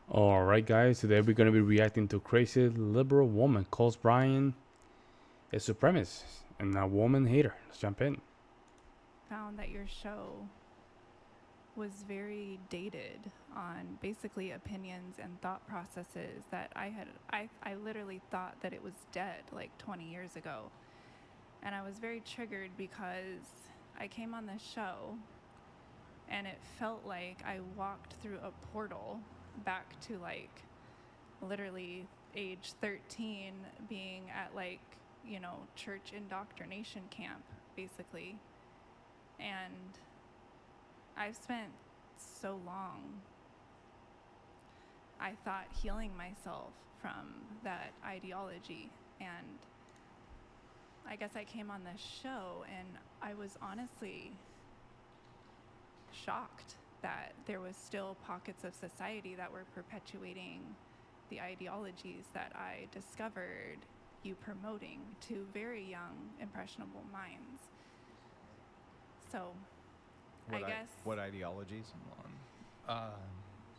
Alright, guys, today we're going to be reacting to crazy liberal woman calls Brian a supremacist and a woman hater. Let's jump in. Found that your show was very dated on basically opinions and thought processes that I literally thought that it was dead like 20 years ago. And I was very triggered because I came on this show and it felt like I walked through a portal back to like literally age 13, being at like, church indoctrination camp basically. And I've spent so long, I thought, healing myself from that ideology. And I guess I came on this show and I was honestly shocked that there was still pockets of society that were perpetuating the ideologies that I discovered you promoting to very young, impressionable minds. So What ideologies?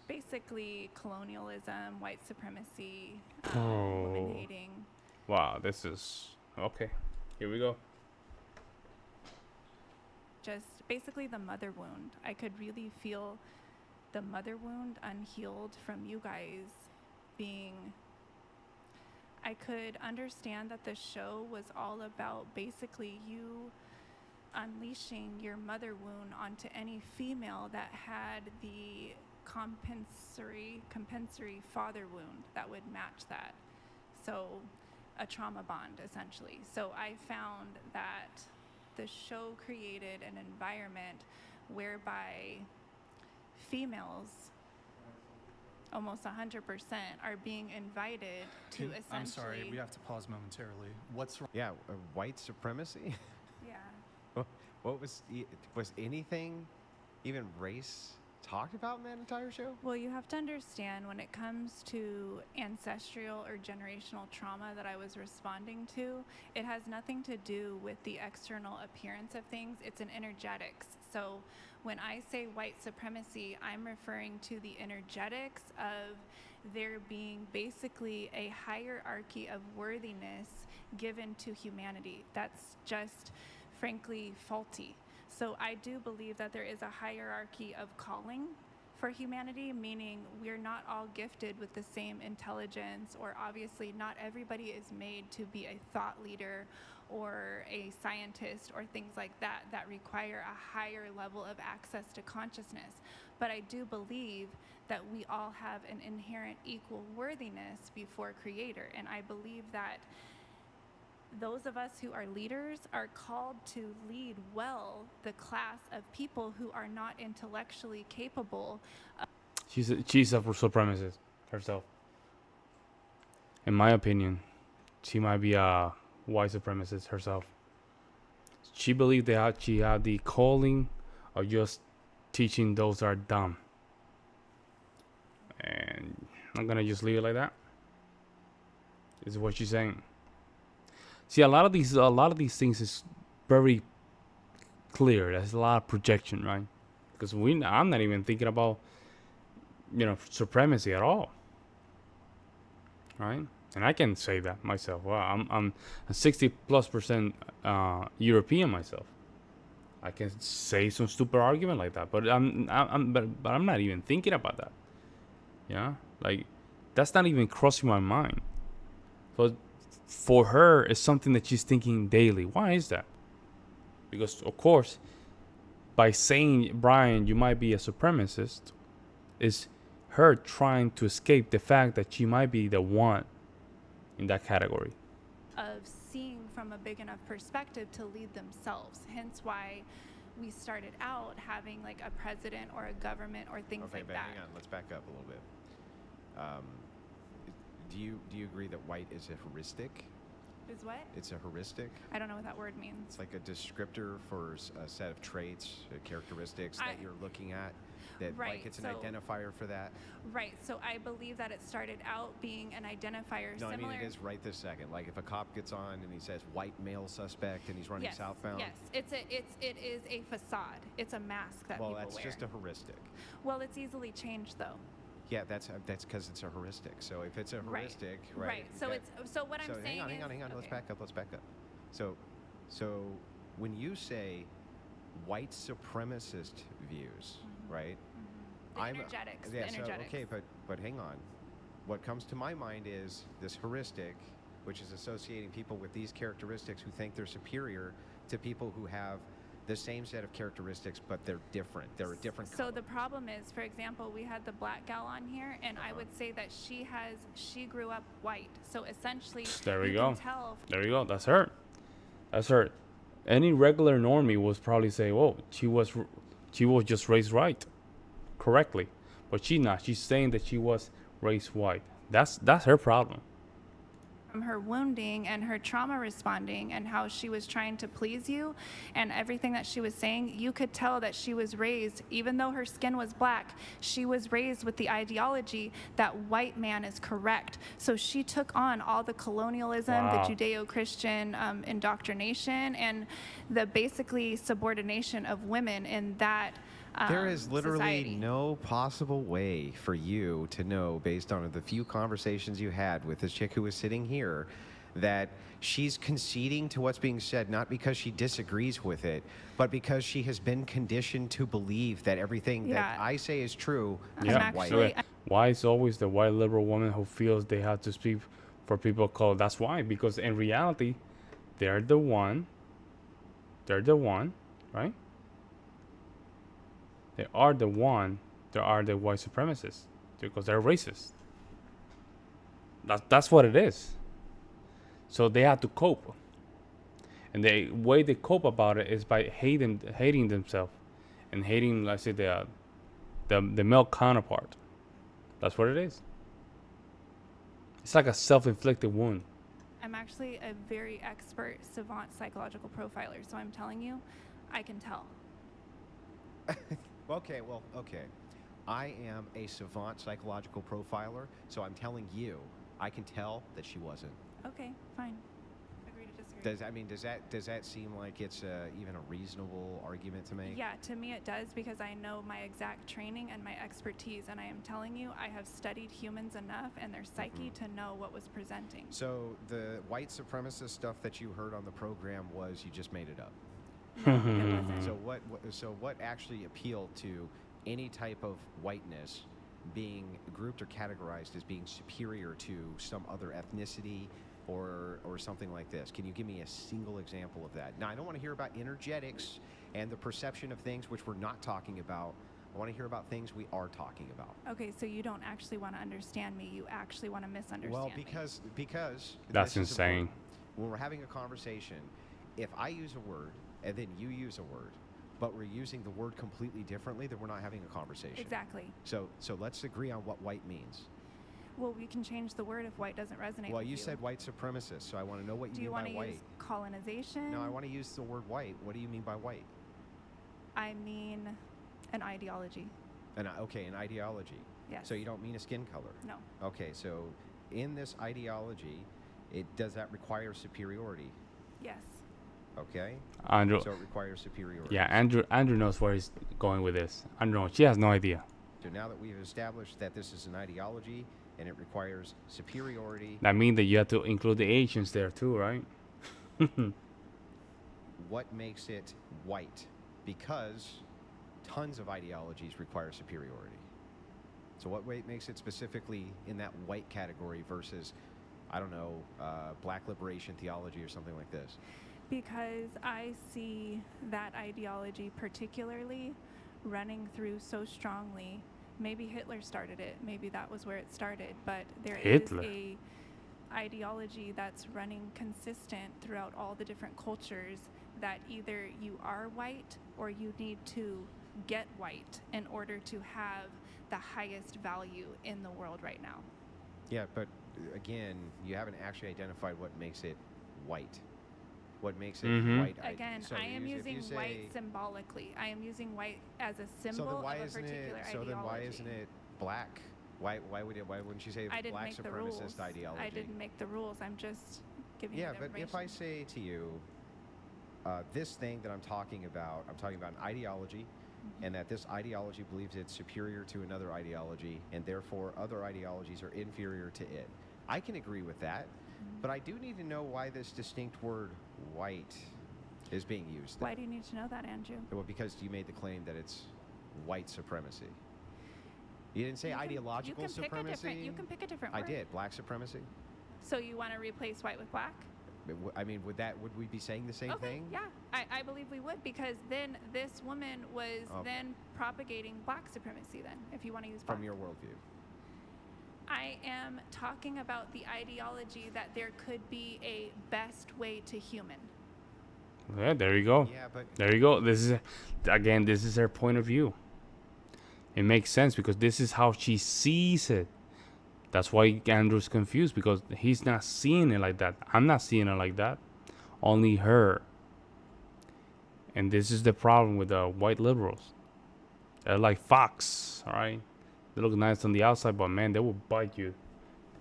Basically colonialism, white supremacy, Oh. women hating. Wow, this is okay. Here we go. Just basically the mother wound. I could really feel the mother wound unhealed from you guys being. I could understand that the show was all about basically you unleashing your mother wound onto any female that had the compensatory father wound that would match that. So a trauma bond, essentially. So I found that the show created an environment whereby females, almost 100%, are being invited to essentially... I'm sorry, we have to pause momentarily. What's wrong? Yeah, white supremacy? Yeah. What was anything, even race, talked about in that entire show? Well, you have to understand when it comes to ancestral or generational trauma that I was responding to, it has nothing to do with the external appearance of things. It's an energetics. So when I say white supremacy, I'm referring to the energetics of there being basically a hierarchy of worthiness given to humanity. That's just frankly faulty. So I do believe that there is a hierarchy of calling for humanity, meaning we're not all gifted with the same intelligence, or obviously not everybody is made to be a thought leader or a scientist or things like that that require a higher level of access to consciousness. But I do believe that we all have an inherent equal worthiness before Creator, and I believe that those of us who are leaders are called to lead well the class of people who are not intellectually capable. She's a supremacist herself. In my opinion, she might be a white supremacist herself. She believed that she had the calling of just teaching those that are dumb. And I'm gonna just leave it like that. This is what she's saying. See, a lot of these things is very clear. There's a lot of projection, right? Because I'm not even thinking about, supremacy at all, right? And I can say that myself. Well, I'm a 60+% European myself. I can say some stupid argument like that, but but I'm not even thinking about that. Yeah, like that's not even crossing my mind. But for her, it's something that she's thinking daily. Why is that? Because of course, by saying, Brian, you might be a supremacist, is her trying to escape the fact that she might be the one in that category. Of seeing from a big enough perspective to lead themselves. Hence why we started out having like a president or a government or things Okay, like but that. hang on. Let's back up a little bit. Do you agree that white is a heuristic? Is what? It's a heuristic? I don't know what that word means. It's like a descriptor for a set of traits, characteristics that you're looking at. That Right, like it's an so- identifier for that. Right, so I believe that it started out being an identifier No, similar. I mean it is right this second. Like if a cop gets on and he says white male suspect and he's running Yes, southbound. yes, it is a facade. It's a mask that Well, people that's wear. just a heuristic. Well, it's easily changed though. Yeah, that's because it's a heuristic. So if it's a heuristic, right. So what I'm saying is, hang on. okay. Let's back up. So when you say white supremacist views, right? The energetics. Yeah. The So energetics. okay, but hang on. What comes to my mind is this heuristic, which is associating people with these characteristics who think they're superior to people who have the same set of characteristics, but they're different. They're a different color. So the problem is, for example, we had the black gal on here, and I would say that she grew up white. So essentially, There we you go. can tell. There you go. That's her. That's her. Any regular normie would probably say, "Whoa, she was just raised right, correctly," but she's not. She's saying that she was raised white. That's her problem. From her wounding and her trauma responding and how she was trying to please you and everything that she was saying, you could tell that she was raised, even though her skin was black, she was raised with the ideology that white man is correct. So she took on all the colonialism, Wow. the Judeo-Christian indoctrination, and the basically subordination of women in that There is literally society. no possible way for you to know, based on the few conversations you had with this chick who was sitting here, that she's conceding to what's being said, not because she disagrees with it, but because she has been conditioned to believe that everything that Yeah. I say is true I'm is Yeah. white. actually- Why is always the white liberal woman who feels they have to speak for people of color? That's why, because in reality, they're the one, right? They are the white supremacists because they're racist. That's what it is. So they have to cope, and the way they cope about it is by hating themselves, and hating, let's say, the male counterpart. That's what it is. It's like a self-inflicted wound. I'm actually a very expert savant psychological profiler, so I'm telling you, I can tell. Okay. I am a savant psychological profiler, so I'm telling you, I can tell that she wasn't. Okay, fine. Agree to disagree. Does that seem like it's even a reasonable argument to make? Yeah, to me it does, because I know my exact training and my expertise, and I am telling you, I have studied humans enough and their psyche to know what was presenting. So the white supremacist stuff that you heard on the program was you just made it up. No, it wasn't. So what actually appealed to any type of whiteness being grouped or categorized as being superior to some other ethnicity or something like this? Can you give me a single example of that? Now, I don't want to hear about energetics and the perception of things which we're not talking about. I want to hear about things we are talking about. Okay, so you don't actually want to understand me. You actually want to misunderstand Well, me. because That's this is insane. important. When we're having a conversation, if I use a word and then you use a word, but we're using the word completely differently, then we're not having a conversation. Exactly. So let's agree on what white means. Well, we can change the word if white doesn't resonate Well, with you said white supremacist, so I want to know what Do you you mean want by to white. use colonization? No, I want to use the word white. What do you mean by white? I mean an ideology. An ideology. Yes. So you don't mean a skin color. No. Okay, so in this ideology, does that require superiority? Yes. Okay. Andrew, So it requires superiority. yeah, Andrew knows where he's going with this. Andrew, she has no idea. So now that we've established that this is an ideology and it requires superiority, That means that you have to include the Asians there too, right? what makes it white? Because tons of ideologies require superiority. So what makes it specifically in that white category versus, I don't know, black liberation theology or something like this? Because I see that ideology particularly running through so strongly. Maybe Hitler started it. Maybe that was where it started. But there Hitler. is a ideology that's running consistent throughout all the different cultures, that either you are white or you need to get white in order to have the highest value in the world right now. Yeah, but again, you haven't actually identified what makes it white. What makes it Mhm. white? Again, So I am if using you say- white symbolically. I am using white as a symbol So then why of a isn't particular it? So ideology. then why isn't it black? Why wouldn't you say I didn't black make the rules. supremacist ideology? I didn't make the rules. I'm just giving Yeah, you the but if I information. say to you, this thing that I'm talking about an ideology, and that this ideology believes it's superior to another ideology, and therefore other ideologies are inferior to it. I can agree with that, but I do need to know why this distinct word white is being used. Why do you need to know that, Andrew? Well, because you made the claim that it's white supremacy. You didn't say ideological supremacy. You can pick a different word. I did. Black supremacy. So you want to replace white with black? I mean, would we be saying the same thing? Yeah, I believe we would, because then this woman was then propagating black supremacy then, if you want to use black. From your worldview. I am talking about the ideology that there could be a best way to human. Yeah, there you go. Yeah, but there you go. This is her point of view. It makes sense because this is how she sees it. That's why Andrew's confused, because he's not seeing it like that. I'm not seeing it like that. Only her. And this is the problem with the white liberals. They're like fox, all right? They look nice on the outside, but man, they will bite you.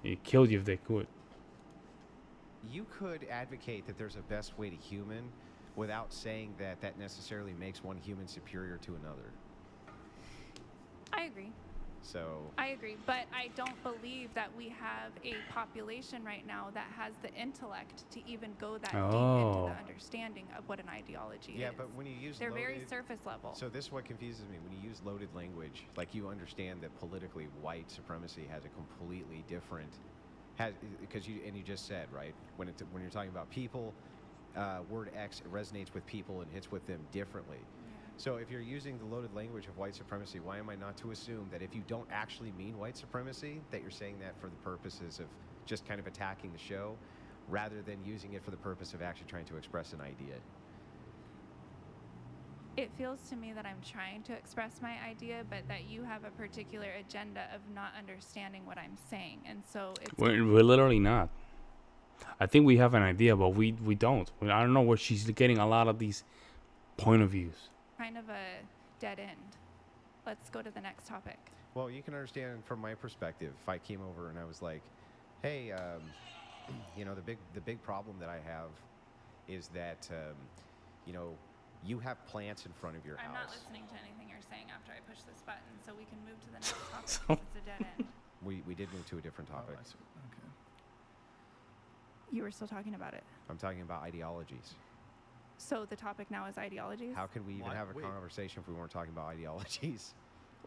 They kill you if they could. you could advocate that there's a best way to human without saying that that necessarily makes one human superior to another. I agree. So I agree, but I don't believe that we have a population right now that has the intellect to even go that deep into the understanding of what an ideology is. Yeah, but when you use they're loaded, very surface level. So this is what confuses me. When you use loaded language, like you understand that politically white supremacy has a completely different, because you just said, right, when you're talking about people, word X resonates with people and hits with them differently. So if you're using the loaded language of white supremacy, why am I not to assume that if you don't actually mean white supremacy, that you're saying that for the purposes of just kind of attacking the show, rather than using it for the purpose of actually trying to express an idea? It feels to me that I'm trying to express my idea, but that you have a particular agenda of not understanding what I'm saying. And so it's... We're literally not. I think we have an idea, but we don't. I don't know where she's getting a lot of these point of views. Kind of a dead end. Let's go to the next topic. Well, you can understand from my perspective, if I came over and I was like, hey, you know, the big problem that I have is that, you know, you have plants in front of your house. I'm not listening to anything you're saying after I push this button, so we can move to the next topic because it's a dead end. We did move to a different topic. Oh, I see. Okay. You were still talking about it. I'm talking about ideologies. So the topic now is ideologies? How can we even have a conversation if we weren't talking about ideologies?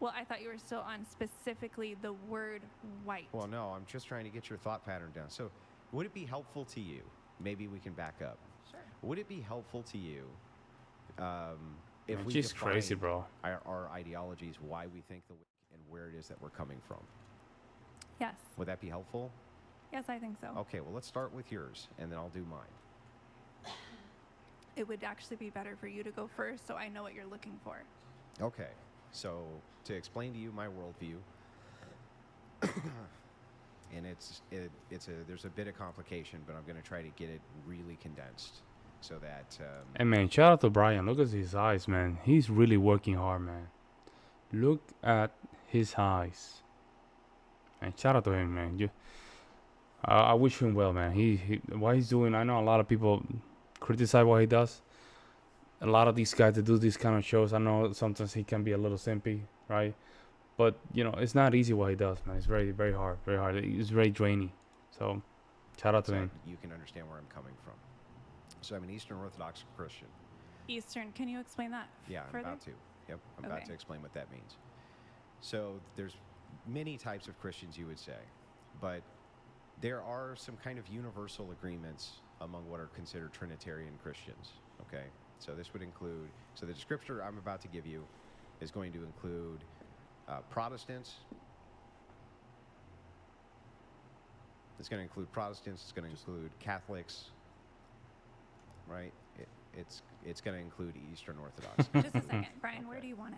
Well, I thought you were still on specifically the word white. Well, no, I'm just trying to get your thought pattern down. So would it be helpful to you, maybe we can back up. Sure. Would it be helpful to you if we She's define crazy, bro. our ideologies, why we think the way and where it is that we're coming from? Yes. Would that be helpful? Yes, I think so. Okay, well, let's start with yours, and then I'll do mine. It would actually be better for you to go first so I know what you're looking for. Okay, so to explain to you my worldview, and there's a bit of complication, but I'm going to try to get it really condensed so that... Hey, man, shout out to Brian. Look at his eyes, man. He's really working hard, man. Look at his eyes. And shout out to him, man. I wish him well, man. He what he's doing, I know a lot of people criticize what he does. A lot of these guys that do these kind of shows, I know sometimes he can be a little simpy, right? But, you know, it's not easy what he does, man. It's very, very hard, very hard. It's very draining. So, shout out to him. You can understand where I'm coming from. So I'm an Eastern Orthodox Christian. Eastern, can you explain that Yeah, further? I'm about to. Yep, I'm about to explain what that means. So there's many types of Christians, you would say, but there are some kind of universal agreements among what are considered Trinitarian Christians, okay? So this would include, so the scripture I'm about to give you is going to include Protestants. It's going to include Protestants. It's going to include Catholics, right? It's going to include Eastern Orthodox. Just a second. Brian, where do you want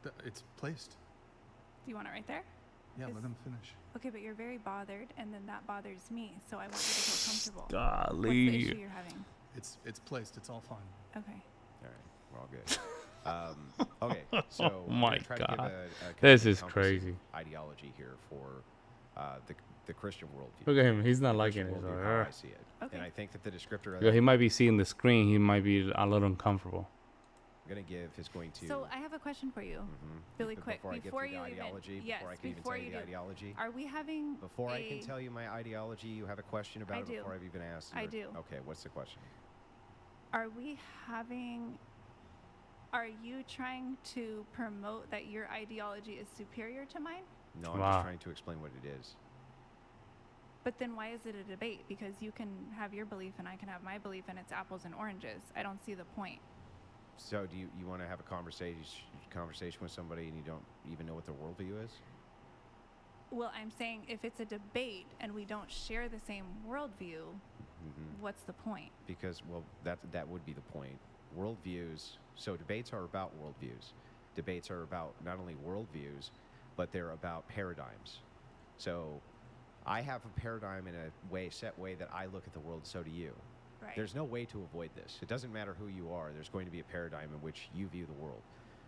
it? It's placed. Do you want it right there? Yeah, let them finish. Okay, but you're very bothered, and then that bothers me, so I want you to feel comfortable. Golly. What's the issue you're having? It's placed. It's all fine. Okay. All right, we're all good. Okay, so Oh my I'm gonna try to give God. a This is encompassing crazy. ideology here for the Christian worldview. Look at him. He's not The liking Christian it. worldview, how I see it. Okay. And I think that the descriptor of Yeah, he that, might be seeing the screen. He might be a little uncomfortable. going to give is going to. So I have a question for you, Mhm. really But quick. Before I get Before through the you ideology, even, yes, before I can even before tell you you the do, ideology, are we having before I can a- tell you my ideology, you have a question about I it do. before I've even asked. I your- do. Okay, what's the question? Are we having? Are you trying to promote that your ideology is superior to mine? No, I'm Wow. just trying to explain what it is. But then why is it a debate? Because you can have your belief and I can have my belief, and it's apples and oranges. I don't see the point. So, do you want to have a conversation with somebody and you don't even know what their worldview is? Well, I'm saying if it's a debate and we don't share the same worldview, what's the point? Because, well, that would be the point. Worldviews. So debates are about worldviews. Debates are about not only worldviews, but they're about paradigms. So I have a paradigm in a set way that I look at the world. So do you. Right. There's no way to avoid this. It doesn't matter who you are. There's going to be a paradigm in which you view the world.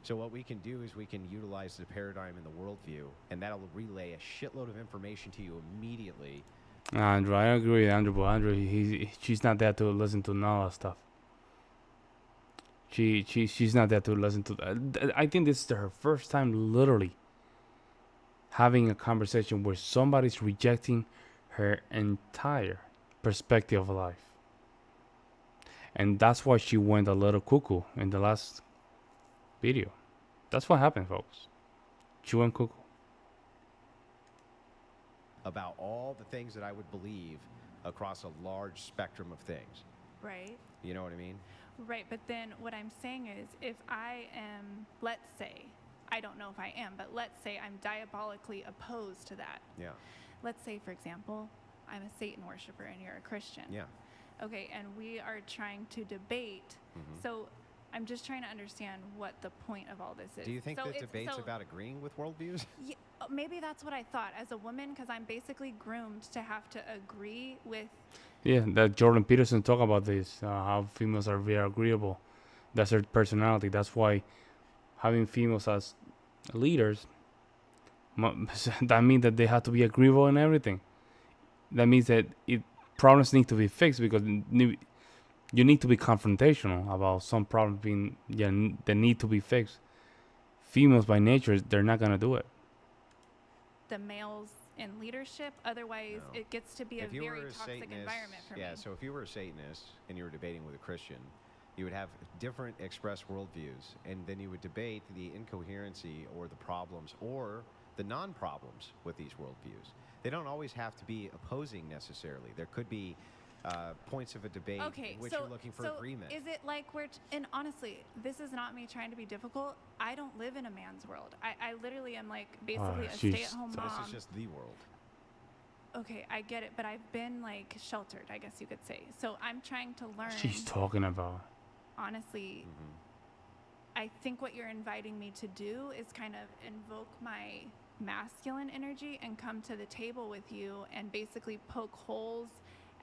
So what we can do is we can utilize the paradigm in the worldview, and that'll relay a shitload of information to you immediately. Andrew, I agree with Andrew, but Andrew, she's not there to listen to none of that stuff. She's not there to listen to. I think this is her first time, literally, having a conversation where somebody's rejecting her entire perspective of life, and that's why she went a little cuckoo in the last video. That's what happened, folks. She went cuckoo. About all the things that I would believe across a large spectrum of things. Right. You know what I mean? Right. But then what I'm saying is if I am, let's say, I don't know if I am, but let's say I'm diabolically opposed to that. Yeah. Let's say, for example, I'm a Satan worshiper and you're a Christian. Yeah. Okay, and we are trying to debate. Mhm. So I'm just trying to understand what the point of all this is. Do you think so that it's- debate's so- about agreeing with worldviews? Yeah, maybe that's what I thought as a woman, because I'm basically groomed to have to agree with. Yeah, that Jordan Peterson talk about this, how females are very agreeable. That's their personality. That's why having females as leaders, that means that they have to be agreeable in everything. That means that problems need to be fixed because you need to be confrontational about some problems that need to be fixed. Females by nature, they're not gonna do it. The males in leadership, otherwise No. it gets to be a If you very were a toxic Satanist, environment for me. yeah, so if you were a Satanist and you were debating with a Christian, you would have different expressed worldviews, and then you would debate the incoherency or the problems or the non-problems with these worldviews. They don't always have to be opposing necessarily. There could be points of a debate Okay, in which so, you're looking for so agreement. is it like and honestly, this is not me trying to be difficult. I don't live in a man's world. I literally am like basically a jeez. stay-at-home So mom. this is just the world. Okay, I get it, but I've been like sheltered, I guess you could say. So I'm trying to learn. She's talking about. Honestly, I think what you're inviting me to do is kind of invoke my masculine energy and come to the table with you and basically poke holes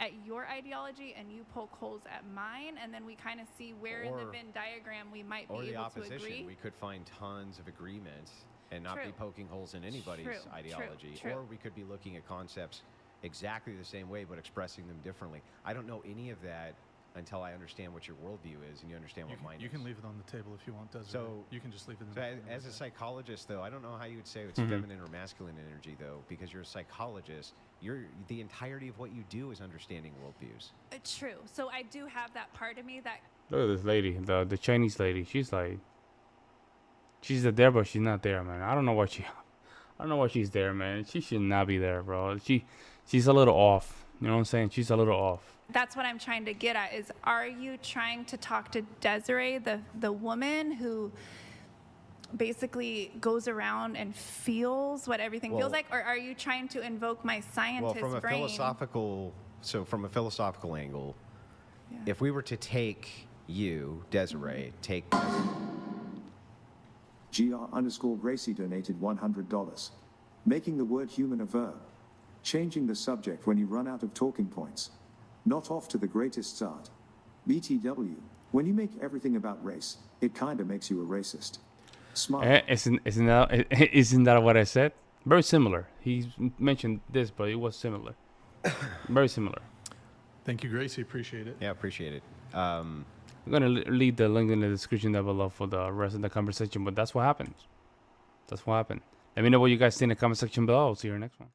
at your ideology and you poke holes at mine, and then we kind of see where in the Or- Venn diagram we might Or be the able to opposition. agree. We could find tons of agreement and not be True. poking holes in anybody's True, true, ideology. true. Or we could be looking at concepts exactly the same way but expressing them differently. I don't know any of that until I understand what your worldview is and you understand what mine You is. can leave it on the table if you want, Desiree. So- you can just leave it in So the as a psychologist, though, I don't know how you would say it's Mhm. feminine or masculine energy, though, because you're a psychologist. The entirety of what you do is understanding worldviews. True. So I do have that part of me that Look at this lady, the Chinese lady. She's like, she's there, but she's not there, man. I don't know why she's there, man. She should not be there, bro. She's a little off. You know what I'm saying? She's a little off. that's what I'm trying to get at is, are you trying to talk to Desiree, the woman who basically goes around and feels what everything feels Well- like, or are you trying to invoke my Well, scientist from a brain? from a philosophical angle, Yeah. if we were to take you, Desiree, take GR_Gracie donated $100. Making the word human a verb. Changing the subject when you run out of talking points. Not off to the greatest start. BTW, when you make everything about race, it kinda makes you a racist. Smile. Isn't that what I said? Very similar. He mentioned this, but it was similar. Very similar. Thank you, Gracie. Appreciate it. Yeah, appreciate it. I'm gonna leave the link in the description down below for the rest of the conversation. But that's what happens. That's what happened. Let me know what you guys think in the comment section below. I'll see you in the next one.